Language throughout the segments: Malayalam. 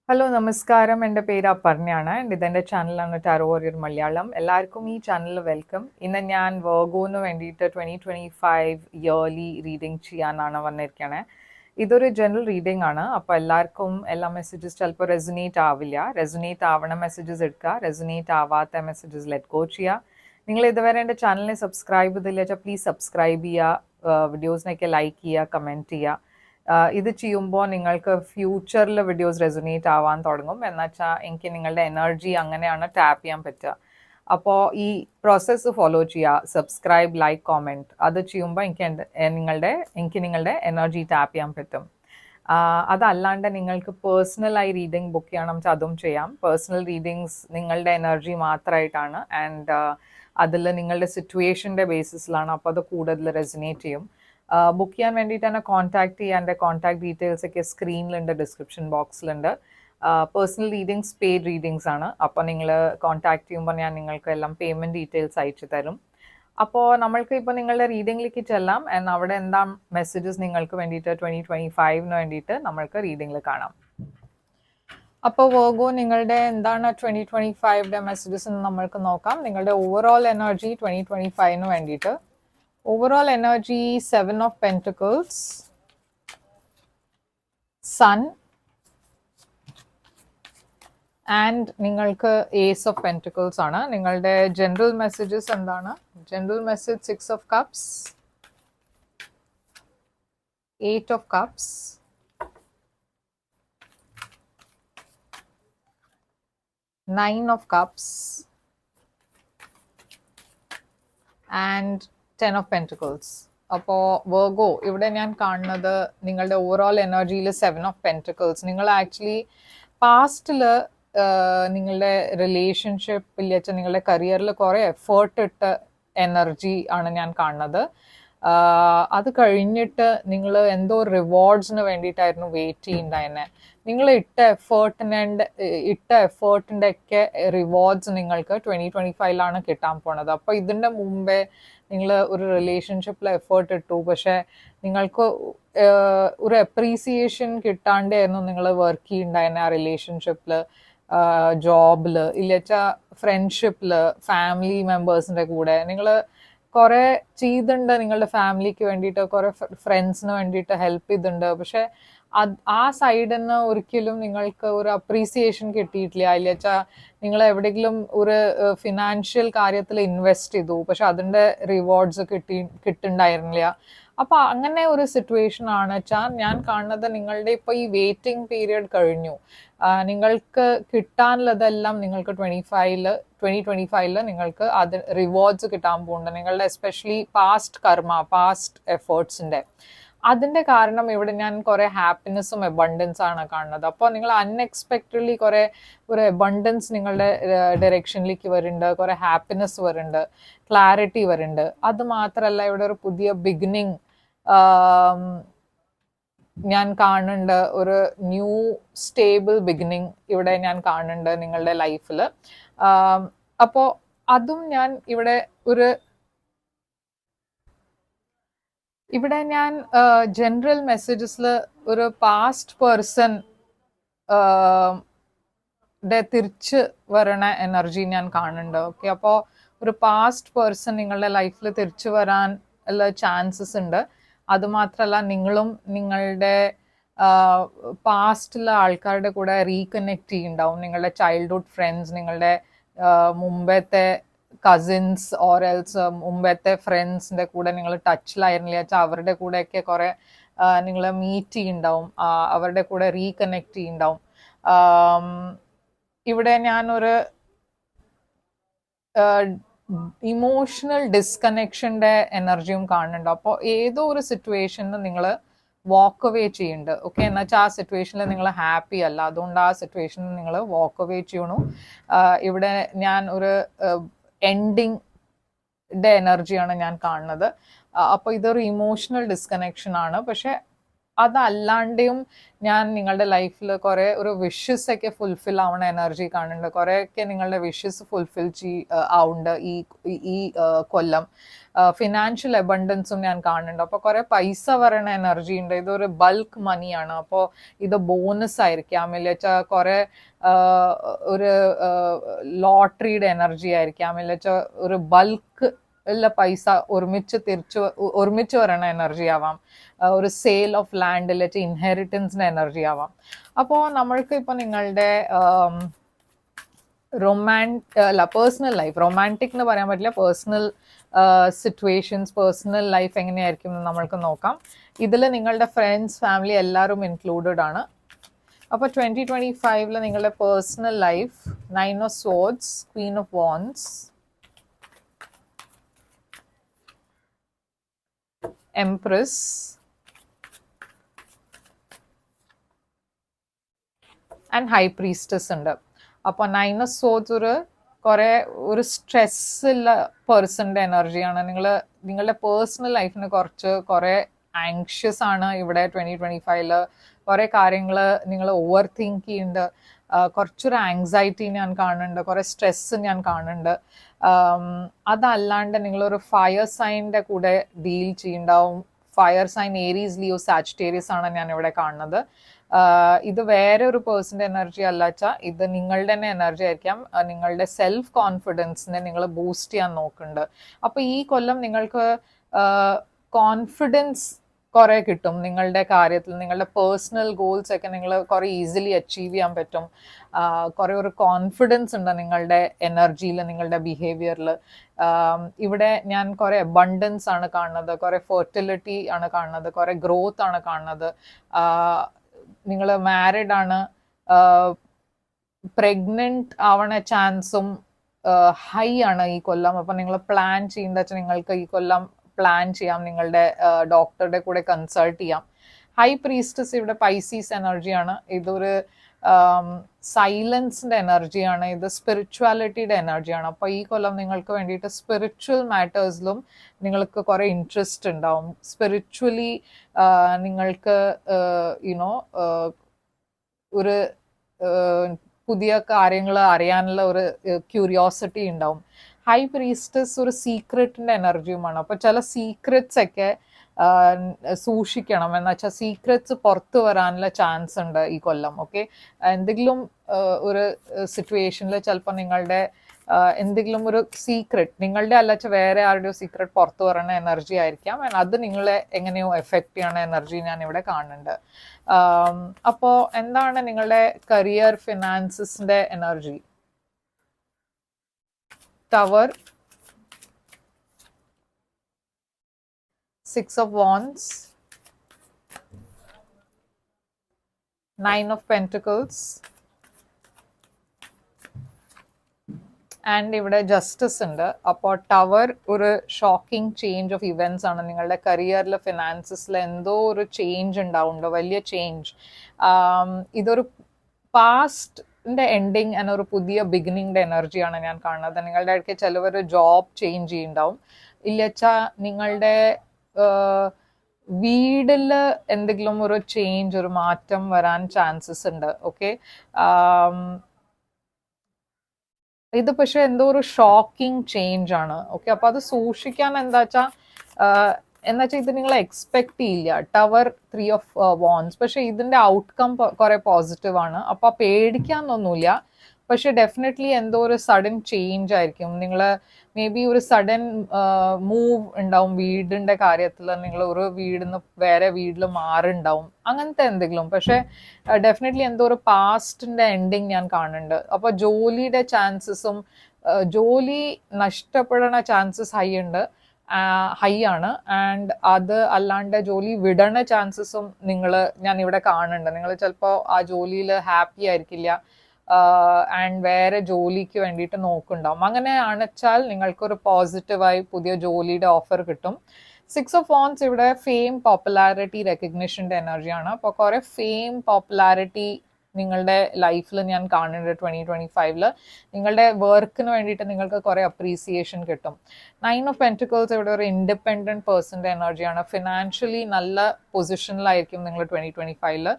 ഹലോ നമസ്കാരം. എൻ്റെ പേര് അപർണയാണ് ആൻഡ് ഇതെൻ്റെ ചാനലാണ് ടാരോ വാരിയർ മലയാളം. എല്ലാവർക്കും ഈ ചാനലിൽ വെൽക്കം. ഇന്ന് ഞാൻ വെർഗോന് വേണ്ടിയിട്ട് 2025 ഇയർലി റീഡിംഗ് ചെയ്യാനാണ് വന്നിരിക്കണേ. ഇതൊരു ജനറൽ റീഡിംഗ് ആണ്. അപ്പോൾ എല്ലാവർക്കും എല്ലാ മെസ്സേജസ് ചിലപ്പോൾ റെസൊനേറ്റ് ആവില്ല. റെസൊനേറ്റ് ആവണ മെസ്സേജസ് എടുക്കുക, റെസൊനേറ്റ് ആവാത്ത മെസ്സേജസ് ലെറ്റ് ഗോ ചെയ്യുക. നിങ്ങൾ ഇതുവരെ എൻ്റെ ചാനലിനെ സബ്സ്ക്രൈബ് ചെയ്തില്ല വെച്ചാൽ പ്ലീസ് സബ്സ്ക്രൈബ് ചെയ്യുക, വീഡിയോസിനൊക്കെ ലൈക്ക് ചെയ്യുക, കമൻറ്റ് ചെയ്യുക. ഇത് ചെയ്യുമ്പോൾ നിങ്ങൾക്ക് ഫ്യൂച്ചറിൽ വീഡിയോസ് റെസൊനേറ്റ് ആവാൻ തുടങ്ങും. എന്നുവെച്ചാൽ എനിക്ക് നിങ്ങളുടെ എനർജി അങ്ങനെയാണ് ടാപ്പ് ചെയ്യാൻ പറ്റുക. അപ്പോൾ ഈ പ്രോസസ്സ് ഫോളോ ചെയ്യുക, സബ്സ്ക്രൈബ്, ലൈക്ക്, കോമെൻറ്റ്. അത് ചെയ്യുമ്പോൾ എനിക്ക് നിങ്ങളുടെ എനർജി ടാപ്പ് ചെയ്യാൻ പറ്റും. അതല്ലാണ്ട് നിങ്ങൾക്ക് പേഴ്സണലായി റീഡിംഗ് ബുക്ക് ചെയ്യണം വെച്ചാൽ അതും ചെയ്യാം. പേഴ്സണൽ റീഡിങ്സ് നിങ്ങളുടെ എനർജി മാത്രമായിട്ടാണ് ആൻഡ് അതിൽ നിങ്ങളുടെ സിറ്റുവേഷൻ്റെ ബേസിസിലാണ്. അപ്പോൾ അത് കൂടുതൽ റെസൊനേറ്റ് ചെയ്യും. ബുക്ക് ചെയ്യാൻ വേണ്ടിയിട്ട് തന്നെ കോൺടാക്ട് ചെയ്യാൻ എൻ്റെ കോൺടാക്ട് ഡീറ്റെയിൽസ് ഒക്കെ സ്ക്രീനിലുണ്ട്, ഡിസ്ക്രിപ്ഷൻ ബോക്സിലുണ്ട്. പേഴ്സണൽ റീഡിങ്സ് പെയ്ഡ് റീഡിങ്സ് ആണ്. അപ്പോൾ നിങ്ങൾ കോൺടാക്ട് ചെയ്യുമ്പോൾ ഞാൻ നിങ്ങൾക്ക് എല്ലാം പേയ്മെൻറ്റ് ഡീറ്റെയിൽസ് അയച്ചു തരും. അപ്പോൾ നമ്മൾക്ക് ഇപ്പോൾ നിങ്ങളുടെ റീഡിങ്ങിലേക്ക് ചെല്ലാം. അവിടെ എന്താ മെസ്സേജസ് നിങ്ങൾക്ക് വേണ്ടിയിട്ട് 2025 വേണ്ടിയിട്ട് നമ്മൾക്ക് റീഡിങ്ങിൽ കാണാം. അപ്പോൾ വെർഗോ നിങ്ങളുടെ എന്താണ് 2025 മെസ്സേജസ് എന്ന് നമ്മൾക്ക് നോക്കാം. നിങ്ങളുടെ ഓവറോൾ എനർജി 2025 വേണ്ടിയിട്ട്. Overall energy, 7 of Pentacles, Sun, and നിങ്ങൾക്ക് Ace of Pentacles ആണ്. നിങ്ങളുടെ ജനറൽ മെസ്സേജസ് എന്താണ്? General message 6 of Cups, 8 of Cups, 9 of Cups, and 10 of Pentacles. അപ്പോൾ വെർഗോ ഇവിടെ ഞാൻ കാണുന്നത് നിങ്ങളുടെ ഓവറോൾ എനർജിയിൽ 7 of Pentacles. നിങ്ങൾ ആക്ച്വലി പാസ്റ്റിൽ നിങ്ങളുടെ റിലേഷൻഷിപ്പിൽ വെച്ചാൽ നിങ്ങളുടെ കരിയറിൽ കുറേ എഫേർട്ട് ഇട്ട എനർജി ആണ് ഞാൻ കാണുന്നത്. അത് കഴിഞ്ഞിട്ട് നിങ്ങൾ എന്തോ റിവാർഡ്സിന് വേണ്ടിയിട്ടായിരുന്നു വെയിറ്റ് ചെയ്യുന്നുണ്ടായിരുന്നെ. നിങ്ങൾ ഇട്ട എഫേർട്ടിൻ്റെ ഒക്കെ റിവാർഡ്സ് നിങ്ങൾക്ക് 2025 കിട്ടാൻ പോണത്. അപ്പോൾ ഇതിൻ്റെ മുമ്പേ നിങ്ങൾ ഒരു റിലേഷൻഷിപ്പിൽ എഫേർട്ട് ഇട്ടു, പക്ഷെ നിങ്ങൾക്ക് ഒരു അപ്രീസിയേഷൻ കിട്ടാണ്ടായിരുന്നു നിങ്ങൾ വർക്ക് ചെയ്യുന്നുണ്ടായിരുന്നെ ആ റിലേഷൻഷിപ്പിൽ, ജോബിൽ, ഇല്ലച്ചാൽ ഫ്രണ്ട്ഷിപ്പിൽ, ഫാമിലി മെമ്പേഴ്സിൻ്റെ കൂടെ നിങ്ങൾ കുറേ ചെയ്തിട്ടുണ്ട്. നിങ്ങളുടെ ഫാമിലിക്ക് വേണ്ടിയിട്ട് കുറേ ഫ്രണ്ട്സിന് വേണ്ടിയിട്ട് ഹെൽപ്പ് ചെയ്തിട്ടുണ്ട്. പക്ഷെ ആ സൈഡിൽ നിന്ന് ഒരിക്കലും നിങ്ങൾക്ക് ഒരു അപ്രീസിയേഷൻ കിട്ടിയിട്ടില്ല. ഇല്ലച്ചാൽ നിങ്ങൾ എവിടെയെങ്കിലും ഒരു ഫിനാൻഷ്യൽ കാര്യത്തിൽ ഇൻവെസ്റ്റ് ചെയ്തു, പക്ഷെ അതിൻ്റെ റിവാർഡ്സ് കിട്ടുന്നുണ്ടായിരുന്നില്ല. അപ്പോൾ അങ്ങനെ ഒരു സിറ്റുവേഷൻ ആണ് വെച്ചാൽ ഞാൻ കാണുന്നത്. നിങ്ങളുടെ ഇപ്പോൾ ഈ വെയിറ്റിംഗ് പീരിയഡ് കഴിഞ്ഞു. നിങ്ങൾക്ക് കിട്ടാനുള്ളതെല്ലാം നിങ്ങൾക്ക് 2025 നിങ്ങൾക്ക് അത് റിവാർഡ്സ് കിട്ടാൻ പോകുന്നുണ്ട്. നിങ്ങളുടെ എസ്പെഷ്യലി പാസ്റ്റ് കർമ്മ, പാസ്റ്റ് എഫേർട്സിൻ്റെ. അതിൻ്റെ കാരണം ഇവിടെ ഞാൻ കുറേ ഹാപ്പിനെസ്സും എബണ്ടൻസ് ആണ് കാണുന്നത്. അപ്പോൾ നിങ്ങൾ അൺഎക്സ്പെക്റ്റഡ്ലി കുറേ ഒരു എബണ്ടൻസ് നിങ്ങളുടെ ഡയറക്ഷനിലേക്ക് വരുന്നുണ്ട്, കുറേ ഹാപ്പിനെസ് വരുന്നുണ്ട്, ക്ലാരിറ്റി വരുന്നുണ്ട്. അത് മാത്രമല്ല ഇവിടെ ഒരു പുതിയ ബിഗിനിങ് ഞാൻ കാണുന്നുണ്ട്. ഒരു ന്യൂ സ്റ്റേബിൾ ബിഗിനിങ് ഇവിടെ ഞാൻ കാണുന്നുണ്ട് നിങ്ങളുടെ ലൈഫിൽ. അപ്പോൾ അതും ഞാൻ ഇവിടെ ഞാൻ ജനറൽ മെസ്സേജസിൽ ഒരു പാസ്റ്റ് പേഴ്സൺ തിരിച്ച് വരണ എനർജി ഞാൻ കാണുന്നുണ്ട്. ഓക്കെ, അപ്പോൾ ഒരു പാസ്റ്റ് പേഴ്സൺ നിങ്ങളുടെ ലൈഫിൽ തിരിച്ചു വരാൻ ഉള്ള ചാൻസസ് ഉണ്ട്. അതുമാത്രമല്ല നിങ്ങളും നിങ്ങളുടെ പാസ്റ്റിലെ ആൾക്കാരുടെ കൂടെ റീകണക്ട് ചെയ്യുന്നുണ്ടാവും. നിങ്ങളുടെ ചൈൽഡ്ഹുഡ് ഫ്രണ്ട്സ്, നിങ്ങളുടെ മുമ്പത്തെ കസിൻസ് ഓർ എൽസ് മുമ്പത്തെ ഫ്രണ്ട്സിൻ്റെ കൂടെ നിങ്ങൾ ടച്ചിലായിരുന്നില്ല വെച്ചാൽ അവരുടെ കൂടെയൊക്കെ കുറേ നിങ്ങൾ മീറ്റ് ചെയ്യുന്നുണ്ടാവും, അവരുടെ കൂടെ റീകണക്ട് ചെയ്യുന്നുണ്ടാവും. ഇവിടെ ഞാനൊരു ഇമോഷണൽ ഡിസ്കണക്ഷൻ്റെ എനർജിയും കാണുന്നുണ്ട്. അപ്പോൾ ഏതോ ഒരു സിറ്റുവേഷനിൽ നിങ്ങൾ വാക്ക് അവേ ചെയ്യുന്നുണ്ട്. ഓക്കെ, എന്നുവെച്ചാൽ ആ സിറ്റുവേഷനിൽ നിങ്ങൾ ഹാപ്പി അല്ല, അതുകൊണ്ട് ആ സിറ്റുവേഷനിൽ നിങ്ങൾ വാക്ക് അവേ ചെയ്യണു. ഇവിടെ ഞാൻ ഒരു എൻഡിങ്ങിൻ്റെ എനർജിയാണ് ഞാൻ കാണുന്നത്. അപ്പോൾ ഇതൊരു ഇമോഷണൽ ഡിസ്കണക്ഷൻ ആണ്. പക്ഷെ അതല്ലാണ്ടെയും ഞാൻ നിങ്ങളുടെ ലൈഫിൽ കുറേ ഒരു വിഷസ് ഒക്കെ ഫുൾഫിൽ ആവണ എനർജി കാണുന്നുണ്ട്. കുറേയൊക്കെ നിങ്ങളുടെ വിഷസ് ഫുൾഫിൽ ആവുന്നുണ്ട് ഈ കൊല്ലം. ഫിനാൻഷ്യൽ അബണ്ടൻസും ഞാൻ കാണുന്നുണ്ട്. അപ്പോൾ കുറേ പൈസ വരണ എനർജി ഉണ്ട്. ഇതൊരു ബൾക്ക് മണിയാണ്. അപ്പോൾ ഇത് ബോണസ് ആയിരിക്കാം, ഇല്ലെങ്കിൽ കുറേ ഒരു ലോട്ടറിയുടെ എനർജി ആയിരിക്കാം, ഇല്ലെങ്കിൽ ഒരു ബൾക്ക് ഉള്ള പൈസ ഒരുമിച്ച് വരണ എനർജി ആവാം, ഒരു സെയിൽ ഓഫ് ലാൻഡ് അല്ലെങ്കിൽ ഇൻഹെറിറ്റൻസിന്റെ എനർജി ആവാം. അപ്പോൾ നമ്മൾക്ക് ഇപ്പോൾ നിങ്ങളുടെ പേഴ്സണൽ ലൈഫ്, റൊമാൻറ്റിക് എന്ന് പറയാൻ പറ്റില്ല, പേഴ്സണൽ സിറ്റുവേഷൻസ്, പേഴ്സണൽ ലൈഫ് എങ്ങനെയായിരിക്കും എന്ന് നമ്മൾക്ക് നോക്കാം. ഇതിൽ നിങ്ങളുടെ ഫ്രണ്ട്സ്, ഫാമിലി എല്ലാവരും ഇൻക്ലൂഡഡ് ആണ്. അപ്പോൾ 2025 നിങ്ങളുടെ personal life, 9 of swords, Queen of wands, empress, and high priestess ഉണ്ട്. അപ്പോൾ 9 ഓഫ് സോർഡ്സ് ഒരു സ്ട്രെസ്സുള്ള പേഴ്സണിൻ്റെ എനർജിയാണ്. നിങ്ങളുടെ പേഴ്സണൽ ലൈഫിന് കുറേ ആങ്ഷ്യസ് ആണ് ഇവിടെ 2025. കുറേ കാര്യങ്ങൾ നിങ്ങൾ ഓവർ തിങ്ക് ചെയ്യുന്നുണ്ട്, കുറച്ചൊരു ആങ്സൈറ്റി ഞാൻ കാണുന്നുണ്ട്, കുറേ സ്ട്രെസ്സ് ഞാൻ കാണുന്നുണ്ട്. അതല്ലാണ്ട് നിങ്ങളൊരു ഫയർ സൈനിൻ്റെ കൂടെ ഡീൽ ചെയ്യുന്നുണ്ടാവും. Fire sign Aries, Leo, Sagittarius ആണ് ഞാൻ ഇവിടെ കാണുന്നത്. ഇത് വേറെ ഒരു പേഴ്സൻ്റെ എനർജി അല്ലാച്ചാൽ ഇത് നിങ്ങളുടെ തന്നെ എനർജി ആയിരിക്കാം. നിങ്ങളുടെ സെൽഫ് കോൺഫിഡൻസിനെ നിങ്ങൾ ബൂസ്റ്റ് ചെയ്യാൻ നോക്കുന്നുണ്ട്. അപ്പോൾ ഈ കൊല്ലം നിങ്ങൾക്ക് കോൺഫിഡൻസ് കുറേ കിട്ടും നിങ്ങളുടെ കാര്യത്തിൽ. നിങ്ങളുടെ പേഴ്സണൽ ഗോൾസ് ഒക്കെ നിങ്ങൾ കുറേ ഈസിലി അച്ചീവ് ചെയ്യാൻ പറ്റും. കുറേ ഒരു കോൺഫിഡൻസ് ഉണ്ട് നിങ്ങളുടെ എനർജിയിൽ, നിങ്ങളുടെ ബിഹേവിയറിൽ. ഇവിടെ ഞാൻ കുറേ അബണ്ടൻസ് ആണ് കാണുന്നത്, കുറേ ഫെർട്ടിലിറ്റി ആണ് കാണുന്നത്, കുറേ ഗ്രോത്ത് ആണ് കാണുന്നത്. നിങ്ങൾ മാരിഡ് ആണ്, പ്രഗ്നന്റ് ആവണ ചാൻസും ഹൈ ആണ് ഈ കൊല്ലം. അപ്പം നിങ്ങൾ പ്ലാൻ ചെയ്യുന്നത് വെച്ചാൽ നിങ്ങൾക്ക് ഈ കൊല്ലം പ്ലാൻ ചെയ്യാം, നിങ്ങളുടെ ഡോക്ടറുടെ കൂടെ കൺസൾട്ട് ചെയ്യാം. ഹൈ പ്രീസ്റ്റസ് ഇവിടെ പൈസീസ് എനർജിയാണ്. ഇതൊരു സൈലൻസിൻ്റെ എനർജിയാണ്, ഇത് സ്പിരിച്വാലിറ്റിയുടെ എനർജിയാണ്. അപ്പോൾ ഈ കൊല്ലം നിങ്ങൾക്ക് വേണ്ടിയിട്ട് സ്പിരിച്വൽ മാറ്റേഴ്സിലും നിങ്ങൾക്ക് കുറേ ഇൻട്രസ്റ്റ് ഉണ്ടാവും. സ്പിരിച്വലി നിങ്ങൾക്ക് ഒരു പുതിയ കാര്യങ്ങൾ അറിയാനുള്ള ഒരു ക്യൂരിയോസിറ്റി ഉണ്ടാവും. ഹൈ പ്രീസ്റ്റസ് ഒരു സീക്രറ്റിൻ്റെ എനർജിയുമാണ്. അപ്പോൾ ചില സീക്രറ്റ്സ് ഒക്കെ സൂക്ഷിക്കണം. എന്ന് വെച്ചാൽ സീക്രറ്റ്സ് പുറത്തു വരാനുള്ള ചാൻസ് ഉണ്ട് ഈ കൊല്ലം. ഓക്കെ, എന്തെങ്കിലും ഒരു സിറ്റുവേഷനിൽ ചിലപ്പോൾ നിങ്ങളുടെ എന്തെങ്കിലും ഒരു സീക്രറ്റ്, നിങ്ങളുടെ അല്ലാച്ച വേറെ ആരുടെയോ സീക്രറ്റ് പുറത്തു വരുന്ന എനർജി ആയിരിക്കാം. അത് നിങ്ങളെ എങ്ങനെയോ എഫക്റ്റ് ചെയ്യണ എനർജി ഞാൻ ഇവിടെ കാണുന്നുണ്ട്. അപ്പോൾ എന്താണ് നിങ്ങളുടെ കരിയർ, ഫിനാൻസിന്റെ energy? Tower, 6 of Wands, 9 of Pentacles, and ഇവിടെ ജസ്റ്റിസ് ഉണ്ട്. അപ്പോൾ ടവർ ഒരു ഷോക്കിംഗ് ചേഞ്ച് ഓഫ് ഇവൻറ്റ്സ് ആണ്. നിങ്ങളുടെ കരിയറിൽ, ഫിനാൻസസിൽ എന്തോ ഒരു ചേഞ്ച് ഉണ്ടാവുന്നുണ്ട്, വലിയ ചേഞ്ച്. ഇതൊരു പാസ്റ്റിൻ്റെ എൻഡിങ് എന്ന ഒരു പുതിയ ബിഗിനിങ്ങിൻ്റെ എനർജിയാണ് ഞാൻ കാണുന്നത്. നിങ്ങളുടെ ഇടയ്ക്ക് ചിലവർ ജോബ് ചേഞ്ച് ചെയ്യുന്നുണ്ടാവും, ഇല്ലച്ചാൽ നിങ്ങളുടെ വീടിൽ എന്തെങ്കിലും ഒരു ചേഞ്ച്, ഒരു മാറ്റം വരാൻ ചാൻസസ് ഉണ്ട്. ഓക്കെ, ഇത് പക്ഷെ എന്തോ ഒരു ഷോക്കിംഗ് ചേഞ്ച് ആണ്. ഓക്കെ, അപ്പോൾ അത് സൂക്ഷിക്കാൻ എന്നുവെച്ചാൽ ഇത് നിങ്ങൾ എക്സ്പെക്ട് ചെയ്യില്ല. ടവർ 3 of Wands, പക്ഷെ ഇതിൻ്റെ ഔട്ട്കം കുറേ പോസിറ്റീവ് ആണ്. അപ്പോൾ പേടിക്കാനൊന്നുമില്ല. പക്ഷെ ഡെഫിനറ്റ്ലി എന്തോ ഒരു സഡൻ ചേഞ്ച് ആയിരിക്കും. നിങ്ങൾ മേ ബി ഒരു സഡൻ മൂവ് ഉണ്ടാവും വീടിൻ്റെ കാര്യത്തിൽ. നിങ്ങൾ ഒരു വീടിൽ നിന്ന് വേറെ വീട്ടിൽ മാറുണ്ടാവും, അങ്ങനത്തെ എന്തെങ്കിലും. പക്ഷെ ഡെഫിനറ്റ്ലി എന്തോ ഒരു പാസ്റ്റിൻ്റെ എൻഡിങ് ഞാൻ കാണുന്നുണ്ട്. അപ്പോൾ ജോലിയുടെ ചാൻസസും, ജോലി നഷ്ടപ്പെടുന്ന ചാൻസസ് ഹൈ ആണ്. ആൻഡ് അത് അല്ലാണ്ട് ജോലി വിടണ ചാൻസസും ഞാൻ ഇവിടെ കാണുന്നുണ്ട്. നിങ്ങൾ ചിലപ്പോൾ ആ ജോലിയിൽ ഹാപ്പി ആയിരിക്കില്ല, ആൻഡ് വേറെ ജോലിക്ക് വേണ്ടിയിട്ട് നോക്കുന്നുണ്ടാവും. അങ്ങനെയാണെച്ചാൽ നിങ്ങൾക്കൊരു പോസിറ്റീവായി പുതിയ ജോലിയുടെ ഓഫർ കിട്ടും. 6 of Wands ഇവിടെ ഫെയിം, പോപ്പുലാരിറ്റി, റെക്കഗ്നിഷൻ്റെ എനർജിയാണ്. അപ്പോൾ കുറേ ഫെയിം, പോപ്പുലാരിറ്റി നിങ്ങളുടെ ലൈഫിൽ ഞാൻ കാണുന്നുണ്ട് 2025 നിങ്ങളുടെ വർക്കിന് വേണ്ടിയിട്ട് നിങ്ങൾക്ക് കുറേ അപ്രീസിയേഷൻ കിട്ടും. 9 ഓഫ് പെൻറ്റിക്കിൾസ് ഇവിടെ ഒരു ഇൻഡിപെൻഡൻറ്റ് പേഴ്സൻ്റെ എനർജിയാണ്. ഫിനാൻഷ്യലി നല്ല പൊസിഷനിലായിരിക്കും നിങ്ങൾ 2025.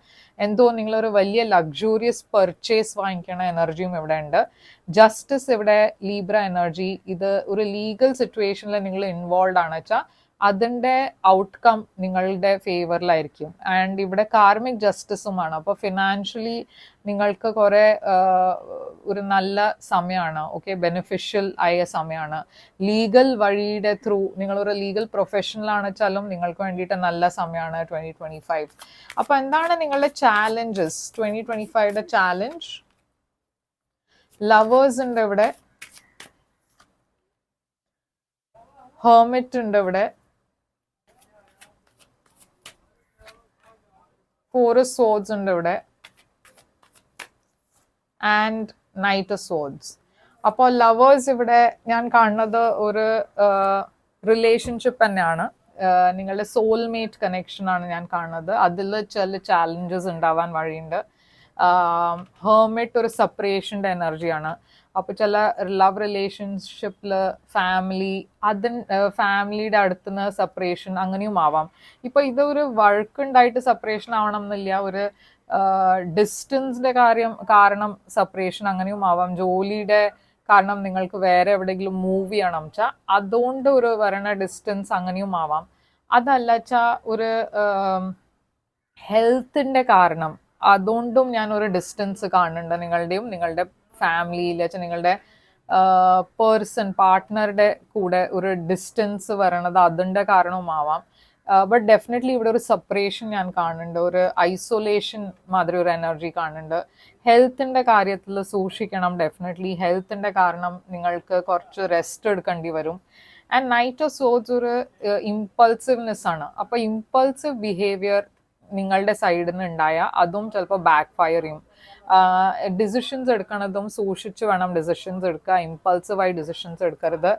എന്തോ നിങ്ങളൊരു വലിയ ലക്ഷൂറിയസ് പെർച്ചേസ് വാങ്ങിക്കണ എനർജിയും ഇവിടെ ഉണ്ട്. ജസ്റ്റിസ് ഇവിടെ ലീബ്ര എനർജി. ഇത് ഒരു ലീഗൽ സിറ്റുവേഷനിൽ നിങ്ങൾ ഇൻവോൾവ് ആണ് വെച്ചാൽ അതിൻ്റെ ഔട്ട്കം നിങ്ങളുടെ ഫേവറിലായിരിക്കും. ആൻഡ് ഇവിടെ കാർമിക് ജസ്റ്റിസുമാണ്. അപ്പോൾ ഫിനാൻഷ്യലി നിങ്ങൾക്ക് കുറേ ഒരു നല്ല സമയമാണ്. ഓക്കെ, ബെനിഫിഷ്യൽ ആയ സമയമാണ്. ലീഗൽ വഴിയുടെ ത്രൂ നിങ്ങളൊരു ലീഗൽ പ്രൊഫഷണലാണ് വെച്ചാലും നിങ്ങൾക്ക് വേണ്ടിയിട്ട് നല്ല സമയമാണ് 2025. അപ്പോൾ എന്താണ് നിങ്ങളുടെ ചാലഞ്ചസ്? 2025 ചാലഞ്ച് ലവേഴ്സ് ഉണ്ട് ഇവിടെ, ഹെർമിറ്റ് ഉണ്ട് ഇവിടെ, 4 swords ഉണ്ട് ഇവിടെ, ആൻഡ് നൈറ്റ് ഓഫ് swords. അപ്പോൾ ലവേഴ്സ് ഇവിടെ ഞാൻ കാണുന്നത് ഒരു റിലേഷൻഷിപ്പ് തന്നെയാണ്. നിങ്ങളുടെ സോൾമേറ്റ് കണക്ഷൻ ആണ് ഞാൻ കാണുന്നത്. അതിൽ ചില ചാലഞ്ചസ് ഉണ്ടാവാൻ വഴിയുണ്ട്. ഹെർമിറ്റ് ഒരു സെപ്പറേഷൻ്റെ എനർജിയാണ്. അപ്പോൾ ചില ലവ് റിലേഷൻഷിപ്പിൽ ഫാമിലിയുടെ അടുത്തുനിന്ന് സെപ്പറേഷൻ അങ്ങനെയും ആവാം. ഇപ്പോൾ ഇതൊരു വഴക്കുണ്ടായിട്ട് സെപ്പറേഷൻ ആവണം എന്നില്ല. ഒരു ഡിസ്റ്റൻസിൻ്റെ കാരണം സെപ്പറേഷൻ അങ്ങനെയും ആവാം. ജോലിയുടെ കാരണം നിങ്ങൾക്ക് വേറെ എവിടെയെങ്കിലും മൂവ് ചെയ്യണം വെച്ചാൽ അതുകൊണ്ട് ഒരു വരണ ഡിസ്റ്റൻസ് അങ്ങനെയും ആവാം. അതല്ല വെച്ചാൽ ഒരു ഹെൽത്തിൻ്റെ കാരണം അതുകൊണ്ടും ഞാനൊരു ഡിസ്റ്റൻസ് കാണുന്നുണ്ട് നിങ്ങളുടെയും നിങ്ങളുടെ ഫാമിലിയിൽ വെച്ചാൽ നിങ്ങളുടെ പാർട്ട്ണറുടെ കൂടെ ഒരു ഡിസ്റ്റൻസ് വരണത് അതിൻ്റെ കാരണവുമാവാം. ബട്ട് ഡെഫിനറ്റ്ലി ഇവിടെ ഒരു സെപ്പറേഷൻ ഞാൻ കാണുന്നുണ്ട്. ഒരു ഐസൊലേഷൻ മാതിരി ഒരു എനർജി കാണുന്നുണ്ട്. ഹെൽത്തിൻ്റെ കാര്യത്തിൽ സൂക്ഷിക്കണം. ഡെഫിനറ്റ്ലി ഹെൽത്തിൻ്റെ കാരണം നിങ്ങൾക്ക് കുറച്ച് റെസ്റ്റ് എടുക്കേണ്ടി വരും. ആൻഡ് നൈറ്റ് ഓഫ് സോഡ്സ് ഒരു ഇമ്പൾസീവ്നെസ് ആണ്. അപ്പോൾ ഇമ്പൾസീവ് ബിഹേവിയർ നിങ്ങളുടെ സൈഡിൽ നിന്ന് ഉണ്ടായാൽ അതും ചിലപ്പോൾ ബാക്ക് ഫയർ ചെയ്യും. ഡിസിഷൻസ് എടുക്കണതും സൂക്ഷിച്ച് വേണം ഡിസിഷൻസ് എടുക്കുക. ഇമ്പൾസീവായി ഡിസിഷൻസ് എടുക്കരുത്.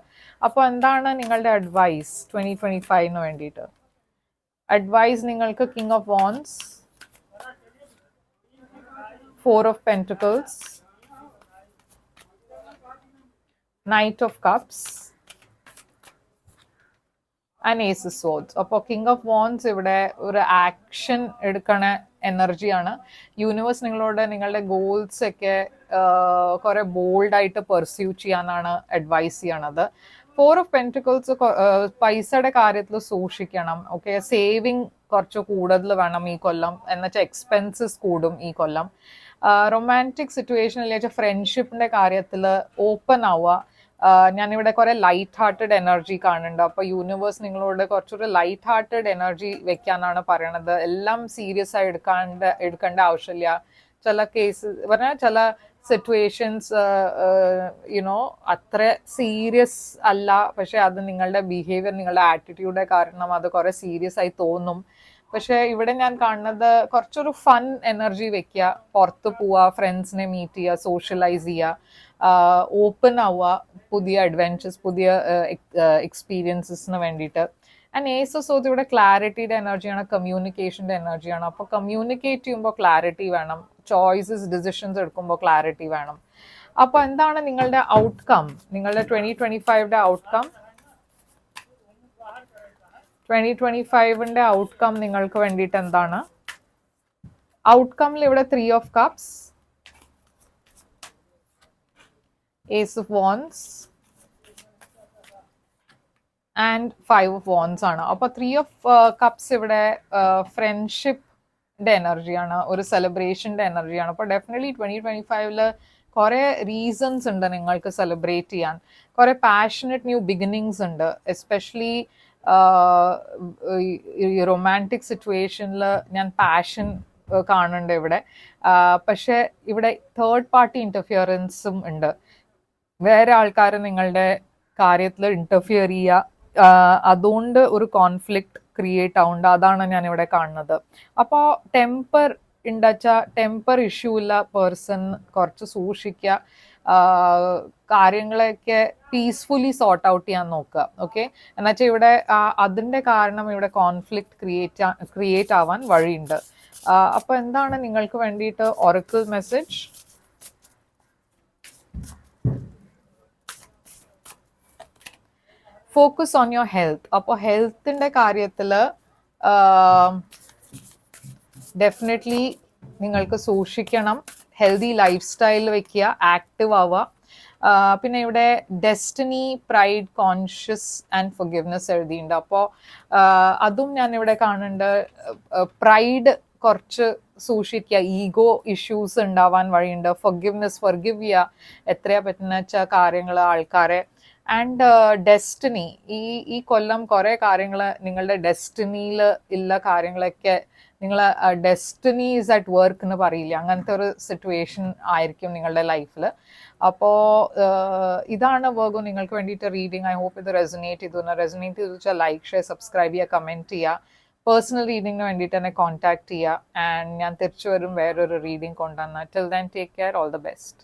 അപ്പോൾ എന്താണ് നിങ്ങളുടെ അഡ്വൈസ് 2025 വേണ്ടിയിട്ട്? അഡ്വൈസ് നിങ്ങൾക്ക് king of wands, 4 of pentacles, knight of cups and ace of swords. അപ്പോൾ കിങ് ഓഫ് വാൻഡ്സ് ഇവിടെ ഒരു ആക്ഷൻ എടുക്കണ എനർജിയാണ്. യൂണിവേഴ്സ് നിങ്ങളോട് നിങ്ങളുടെ ഗോൾസ് ഒക്കെ കുറെ ബോൾഡായിട്ട് പെർസ്യൂ ചെയ്യാനാണ് അഡ്വൈസ് ചെയ്യണത്. 4 ഓഫ് പെൻറ്റിക്കിൾസ് പൈസയുടെ കാര്യത്തിൽ സൂക്ഷിക്കണം. ഓക്കെ, സേവിങ് കുറച്ച് കൂടുതൽ വേണം ഈ കൊല്ലം. എന്നുവെച്ചാൽ എക്സ്പെൻസസ് കൂടും ഈ കൊല്ലം. റൊമാൻറ്റിക് സിറ്റുവേഷനിൽ വെച്ചാൽ ഫ്രണ്ട്ഷിപ്പിൻ്റെ കാര്യത്തിൽ ഓപ്പൺ ആവുക. ഞാനിവിടെ കുറെ ലൈറ്റ് ഹാർട്ടഡ് എനർജി കാണുന്നുണ്ട്. അപ്പോൾ യൂണിവേഴ്സ് നിങ്ങളോട് കുറച്ചൊരു ലൈറ്റ് ഹാർട്ടഡ് എനർജി വെക്കാനാണ് പറയണത്. എല്ലാം സീരിയസ് ആയി എടുക്കേണ്ട ആവശ്യമില്ല. ചില കേസസ് പറഞ്ഞാൽ ചില സിറ്റുവേഷൻസ് അത്ര സീരിയസ് അല്ല, പക്ഷെ അത് നിങ്ങളുടെ ബിഹേവിയർ നിങ്ങളുടെ ആറ്റിറ്റ്യൂഡ് കാരണം അത് കുറെ സീരിയസ് ആയി തോന്നും. പക്ഷെ ഇവിടെ ഞാൻ കാണുന്നത് കുറച്ചൊരു ഫൺ എനർജി വെക്കുക, പുറത്ത് പോവുക, ഫ്രണ്ട്സിനെ മീറ്റ് ചെയ്യുക, സോഷ്യലൈസ് ചെയ്യുക, ഓപ്പൺ ആവുക പുതിയ അഡ്വെഞ്ചേഴ്സ്, പുതിയ എക്സ്പീരിയൻസസിന് വേണ്ടിയിട്ട്. ആൻഡ് ഏസ് ഓഫ് സോഡ്സ് ഇവിടെ ക്ലാരിറ്റിയുടെ എനർജിയാണ്, കമ്മ്യൂണിക്കേഷൻ്റെ എനർജിയാണ്. അപ്പോൾ കമ്മ്യൂണിക്കേറ്റ് ചെയ്യുമ്പോൾ ക്ലാരിറ്റി വേണം, ചോയ്സസ് ഡിസിഷൻസ് എടുക്കുമ്പോൾ ക്ലാരിറ്റി വേണം. അപ്പോൾ എന്താണ് നിങ്ങളുടെ ഔട്ട്കം, നിങ്ങളുടെ 2025 ഔട്ട്കം? 2025 ഔട്ട്കം നിങ്ങൾക്ക് വേണ്ടിയിട്ട് എന്താണ്? ഔട്ട്കമിൽ ഇവിടെ 3 of cups, ace of wands and 5 of wands ആണ്. അപ്പോൾ 3 ഓഫ് കപ്സ് ഇവിടെ ഫ്രണ്ട്ഷിപ്പിൻ്റെ എനർജിയാണ്, ഒരു സെലിബ്രേഷൻ്റെ എനർജിയാണ്. അപ്പോൾ ഡെഫിനറ്റ്ലി 2025 കുറേ റീസൺസ് ഉണ്ട് നിങ്ങൾക്ക് സെലിബ്രേറ്റ് ചെയ്യാൻ. കുറേ പാഷനറ്റ് ന്യൂ ബിഗിനിങ്സ് ഉണ്ട്. എസ്പെഷ്യലി ഈ റൊമാൻറ്റിക് സിറ്റുവേഷനിൽ ഞാൻ പാഷൻ കാണുന്നുണ്ട് ഇവിടെ. പക്ഷെ ഇവിടെ തേർഡ് പാർട്ടി ഇൻ്റർഫിയറൻസും ഉണ്ട്. വേറെ ആൾക്കാർ നിങ്ങളുടെ കാര്യത്തിൽ ഇൻ്റർഫിയർ ചെയ്യുക, അതുകൊണ്ട് ഒരു കോൺഫ്ലിക്റ്റ് ക്രിയേറ്റ് ആവുന്നുണ്ട്. അതാണ് ഞാനിവിടെ കാണുന്നത്. അപ്പോൾ ടെമ്പർ ഇഷ്യൂ ഉള്ള പേഴ്സൺ കുറച്ച് സൂക്ഷിക്കുക. കാര്യങ്ങളൊക്കെ പീസ്ഫുള്ളി സോർട്ട് ഔട്ട് ചെയ്യാൻ നോക്കുക. ഓക്കെ, എന്നുവെച്ചാൽ ഇവിടെ അതിൻ്റെ കാരണം ഇവിടെ കോൺഫ്ലിക്റ്റ് ക്രിയേറ്റ് ആവാൻ വഴിയുണ്ട്. അപ്പോൾ എന്താണ് നിങ്ങൾക്ക് വേണ്ടിയിട്ട് oracle message? Focus on your health. അപ്പോൾ ഹെൽത്തിൻ്റെ കാര്യത്തിൽ ഡെഫിനറ്റ്ലി നിങ്ങൾക്ക് സൂക്ഷിക്കണം. ഹെൽത്തി ലൈഫ് സ്റ്റൈൽ വെക്കുക, ആക്റ്റീവ് ആവുക. പിന്നെ ഇവിടെ destiny, pride, conscious and forgiveness എഴുതിയിട്ടുണ്ട്. അപ്പോൾ അതും ഞാൻ ഇവിടെ കാണുന്നുണ്ട്. പ്രൈഡ് കുറച്ച് സൂക്ഷിക്കുക, ഈഗോ ഇഷ്യൂസ് ഉണ്ടാവാൻ വഴിയുണ്ട്. ഫൊർഗിവ് ചെയ്യുക, എത്രയാ പറ്റുന്ന വെച്ചാൽ കാര്യങ്ങൾ, ആൾക്കാരെ. ആൻഡ് ഡെസ്റ്റിനി, ഈ കൊല്ലം കുറേ കാര്യങ്ങൾ നിങ്ങളുടെ ഡെസ്റ്റിനിയിൽ ഉള്ള കാര്യങ്ങളൊക്കെ നിങ്ങൾ ഡെസ്റ്റിനി ഈസ് അറ്റ് വർക്ക് എന്ന് പറയില്ല, അങ്ങനത്തെ ഒരു സിറ്റുവേഷൻ ആയിരിക്കും നിങ്ങളുടെ ലൈഫിൽ. അപ്പോൾ ഇതാണ് വെർഗോ നിങ്ങൾക്ക് വേണ്ടിയിട്ട് റീഡിങ്. ഐ ഹോപ്പ് ഇത് റെസൊനേറ്റ് ചെയ്തു വെച്ചാൽ ലൈക്ക്, ഷെയർ, സബ്സ്ക്രൈബ് ചെയ്യുക, കമൻറ്റ് ചെയ്യുക. പേഴ്സണൽ റീഡിങ്ങിന് വേണ്ടിയിട്ട് എന്നെ കോൺടാക്ട് ചെയ്യുക. ആൻഡ് ഞാൻ തിരിച്ചു വരും വേറൊരു റീഡിങ് കൊണ്ടുവന്നാൽ. Till then take care, all the best.